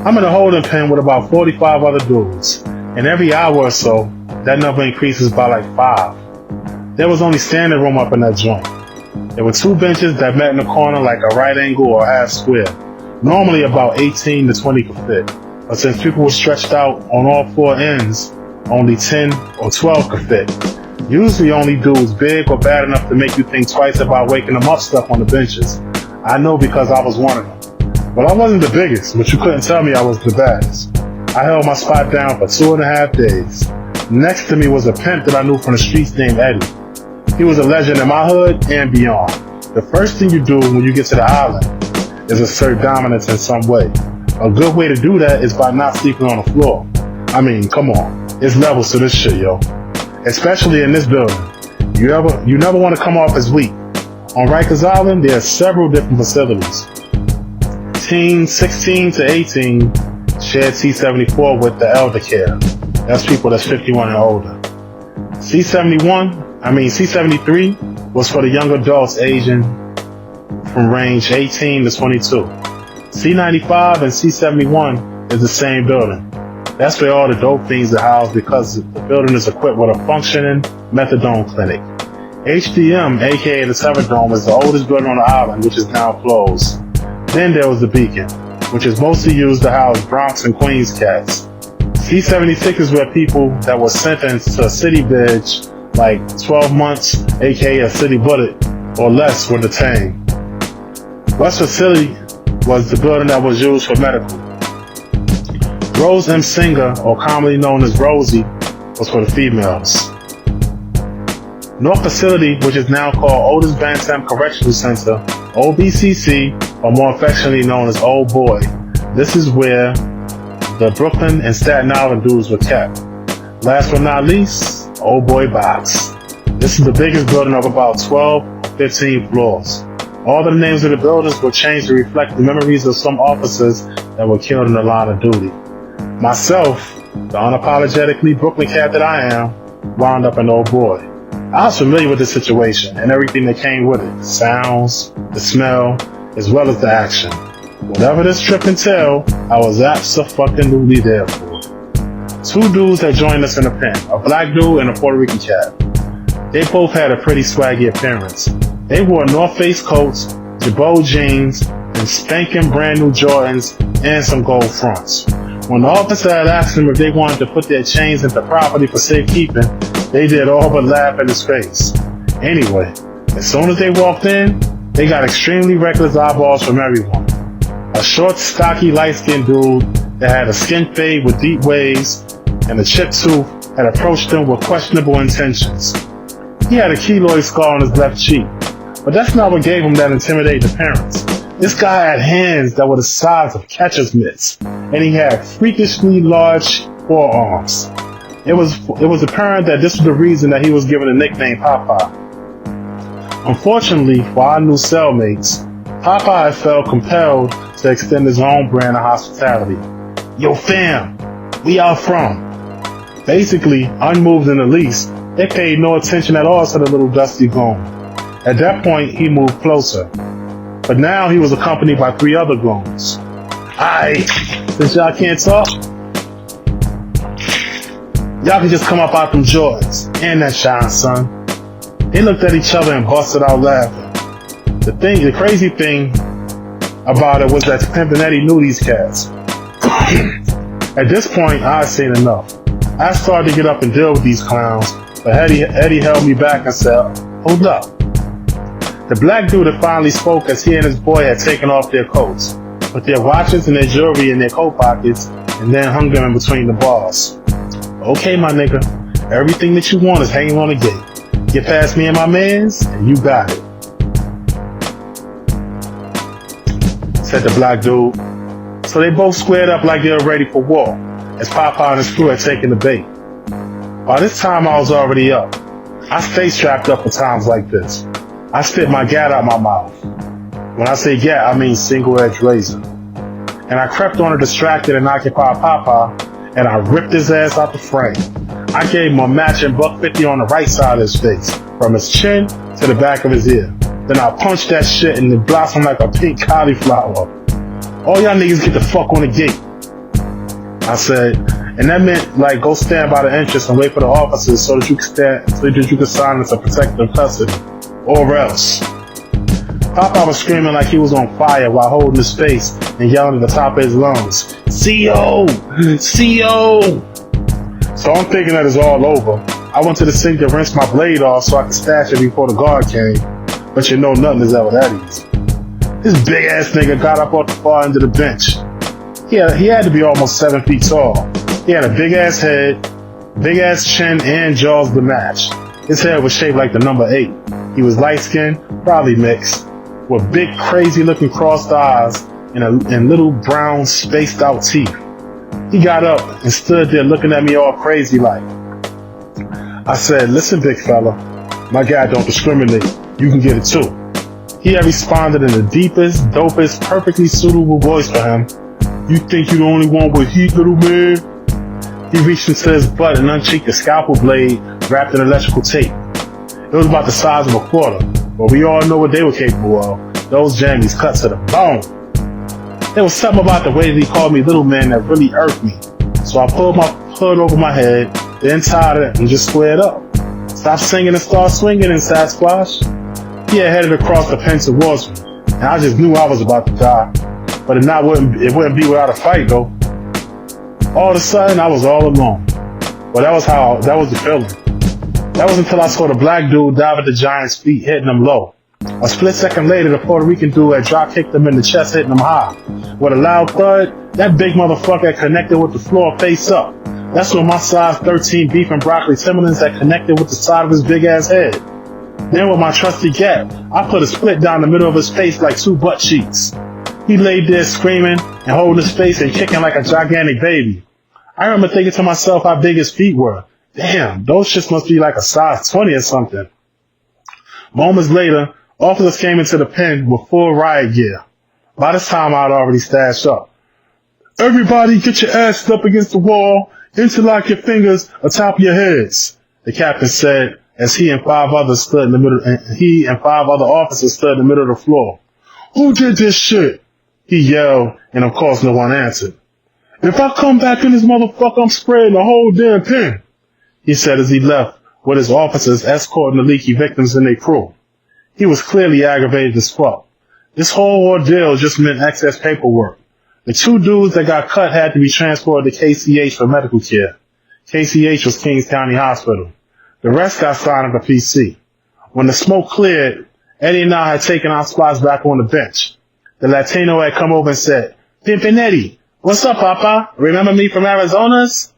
I'm in a holding pen with about 45 other dudes, and every hour or so, that number increases by like 5. There was only standing room up in that joint. There were 2 benches that met in the corner like a right angle or half square. Normally about 18 to 20 could fit, but since people were stretched out on all 4 ends, only 10 or 12 could fit. Usually only dudes big or bad enough to make you think twice about waking them up stuck on the benches. I know because I was one of them. But I wasn't the biggest, but you couldn't tell me I was the baddest. I held my spot down for 2.5 days. Next to me was a pimp that I knew from the streets named Eddie. He was a legend in my hood and beyond. The first thing you do when you get to the island is assert dominance in some way. A good way to do that is by not sleeping on the floor. I mean, come on. There's levels to this shit, yo. Especially in this building. You never want to come off as weak. On Rikers Island, there are several different facilities. Teens 16 to 18 shared C-74 with the elder care. That's people that's 51 and older. C-73 was for the young adults aging from range 18 to 22. C-95 and C-71 is the same building. That's where all the dope fiends are housed because the building is equipped with a functioning methadone clinic. HDM, aka the Severdome, is the oldest building on the island, which is now closed. Then there was the Beacon, which is mostly used to house Bronx and Queens cats. C-76 is where people that were sentenced to a city bridge, like 12 months, aka a city bullet, or less were detained. West Facility was the building that was used for medical. Rose M. Singer, or commonly known as Rosie, was for the females. North Facility, which is now called Otis Bantam Correctional Center, OBCC, or more affectionately known as Old Boy. This is where the Brooklyn and Staten Island dudes were kept. Last but not least, Old Boy Box. This is the biggest building of about 12 or 15 floors. All the names of the buildings were changed to reflect the memories of some officers that were killed in the line of duty. Myself, the unapologetically Brooklyn cat that I am, wound up an Old Boy. I was familiar with the situation and everything that came with it. The sounds, the smell, as well as the action. Whatever this trip entailed, I was abso-fucking-lutely there for. 2 dudes had joined us in the pen, a black dude and a Puerto Rican cat. They both had a pretty swaggy appearance. They wore North Face coats, Jabot jeans, and spanking brand new Jordans and some gold fronts. When the officer had asked them if they wanted to put their chains into property for safekeeping, they did all but laugh in his face. Anyway, as soon as they walked in, they got extremely reckless eyeballs from everyone. A short, stocky, light-skinned dude that had a skin fade with deep waves and a chipped tooth had approached them with questionable intentions. He had a keloid scar on his left cheek, but that's not what gave him that intimidating appearance. This guy had hands that were the size of catcher's mitts, and he had freakishly large forearms. It was apparent that this was the reason that he was given the nickname Popeye. Unfortunately for our new cellmates, Popeye felt compelled to extend his own brand of hospitality. Yo fam, we out from. Basically, unmoved in the least, they paid no attention at all to the little dusty goon. At that point, he moved closer. But now he was accompanied by 3 other goons. Aight, since y'all can't talk, y'all can just come up out them Jordans and that shine, son. They looked at each other and busted out laughing. The crazy thing about it was that Pimp and Eddie knew these cats. At this point, I had seen enough. I started to get up and deal with these clowns, but Eddie held me back and said, hold up. The black dude had finally spoke as he and his boy had taken off their coats, put their watches and their jewelry in their coat pockets, and then hung them in between the bars. Okay, my nigga, everything that you want is hanging on the gate. Get past me and my mans, and you got it, said the black dude. So they both squared up like they were ready for war, as Popeye and his crew had taken the bait. By this time, I was already up. I stay strapped up for times like this. I spit my gat out my mouth. When I say gat, I mean single-edged razor. And I crept on a distracted and occupied Popeye, and I ripped his ass out the frame. I gave him a matching $150 on the right side of his face, from his chin to the back of his ear. Then I punched that shit and it blossomed like a pink cauliflower. All y'all niggas get the fuck on the gate. I said, and that meant like go stand by the entrance and wait for the officers so that you could sign into protective custody, or else. Papa was screaming like he was on fire while holding his face and yelling at the top of his lungs, CO! CO! So I'm thinking that it's all over. I went to the sink to rinse my blade off so I could stash it before the guard came. But you know nothing is ever that easy. This big ass nigga got up off the far end of the bench. He had to be almost 7 feet tall. He had a big ass head, big ass chin, and jaws to match. His head was shaped like the number 8. He was light skinned, probably mixed, with big crazy looking crossed eyes and little brown spaced out teeth. He got up and stood there looking at me all crazy like. I said, listen big fella, my guy don't discriminate, you can get it too. He had responded in the deepest, dopest, perfectly suitable voice for him. You think you the only one with heat, little man? He reached into his butt and uncheeked a scalpel blade wrapped in electrical tape. It was about the size of a quarter, but we all know what they were capable of. Those jammies cut to the bone. There was something about the way that he called me little man that really irked me. So I pulled my hood over my head, then tied it and just squared up. Stop singing and start swinging in Sasquatch. He had headed across the pen towards me, and I just knew I was about to die. But it wouldn't be without a fight though. All of a sudden, I was all alone. Well, that was the feeling. That was until I saw the black dude dive at the giant's feet, hitting him low. A split second later, the Puerto Rican dude had drop kicked him in the chest, hitting him high. With a loud thud, that big motherfucker had connected with the floor face up. That's when my size 13 beef and broccoli Timberlands had connected with the side of his big ass head. Then with my trusty gap, I put a split down the middle of his face like 2 butt cheeks. He laid there screaming and holding his face and kicking like a gigantic baby. I remember thinking to myself how big his feet were. Damn, those shits must be like a size 20 or something. Moments later, officers came into the pen with full riot gear. By this time, I'd already stashed up. Everybody get your asses up against the wall, interlock your fingers atop your heads, the captain said as he and 5 others stood in the middle, and he and 5 other officers stood in the middle of the floor. Who did this shit? He yelled, and of course no one answered. If I come back in this motherfucker, I'm spraying the whole damn pen, he said as he left with his officers escorting the leaky victims and their crew. He was clearly aggravated as fuck. This whole ordeal just meant excess paperwork. The 2 dudes that got cut had to be transported to KCH for medical care. KCH was Kings County Hospital. The rest got signed up to PC. When the smoke cleared, Eddie and I had taken our spots back on the bench. The Latino had come over and said, Pimpin' Eddie, what's up, Papa? Remember me from Arizona's?